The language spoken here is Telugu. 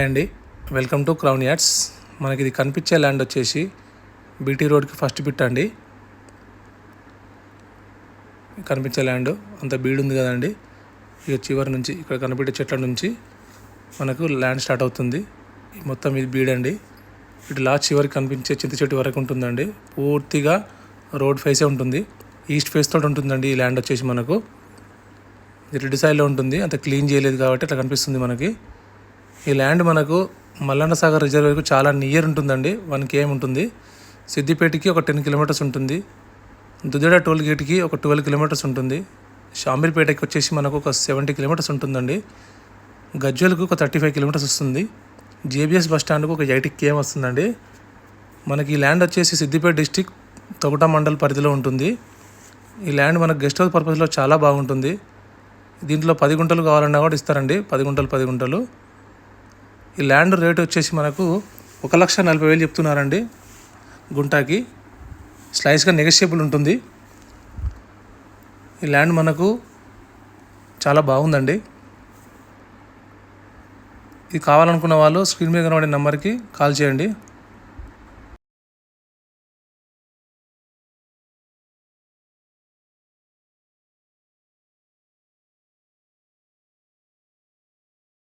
అండి, వెల్కమ్ టు క్రౌన్ యార్డ్స్. మనకి ఇది కనిపించే ల్యాండ్ వచ్చేసి బీటీ రోడ్కి ఫస్ట్ బిట్ అండి. కనిపించే ల్యాండ్ అంత బీడ్ ఉంది కదండి. ఇక చివరి నుంచి ఇక్కడ కనిపించే చెట్ల నుంచి మనకు ల్యాండ్ స్టార్ట్ అవుతుంది. మొత్తం ఇది బీడ్ అండి. ఇటు లాస్ట్ చివరికి కనిపించే చింత చెట్టు వరకు ఉంటుందండి. పూర్తిగా రోడ్ ఫేసే ఉంటుంది. ఈస్ట్ ఫేస్ తోటి ఉంటుందండి ఈ ల్యాండ్ వచ్చేసి. మనకు రెడ్ సైడ్లో ఉంటుంది, అంత క్లీన్ చేయలేదు కాబట్టి అట్లా కనిపిస్తుంది మనకి. ఈ ల్యాండ్ మనకు మల్లన్న సాగర్ రిజర్వేర్కు చాలా నియర్ ఉంటుందండి. 1 km ఉంటుంది. సిద్దిపేటకి ఒక 10 kilometers ఉంటుంది. దుద్దేడ టోల్ గేట్కి ఒక 12 kilometers ఉంటుంది. షాంబీర్పేటకి వచ్చేసి మనకు ఒక 70 kilometers ఉంటుందండి. గజ్వేల్కు ఒక 35 kilometers వస్తుంది. జేబీఎస్ బస్ స్టాండ్కు ఒక 80 km వస్తుందండి. మనకి ఈ ల్యాండ్ వచ్చేసి సిద్దిపేట డిస్టిక్ తొగట మండల్ పరిధిలో ఉంటుంది. ఈ ల్యాండ్ మనకు గెస్ట్ హౌస్ పర్పస్లో చాలా బాగుంటుంది. దీంట్లో 10 గుంటలు కావాలన్నా కూడా ఇస్తారండి. 10 గుంటలు. ఈ ల్యాండ్ రేట్ వచ్చేసి మనకు 1,40,000 చెప్తున్నారండి గుంటాకి. స్లైస్గా నెగోషియబుల్ ఉంటుంది. ఈ ల్యాండ్ మనకు చాలా బాగుందండి. ఇది కావాలనుకున్న వాళ్ళు స్క్రీన్ మీద కనబడే నెంబర్కి కాల్ చేయండి.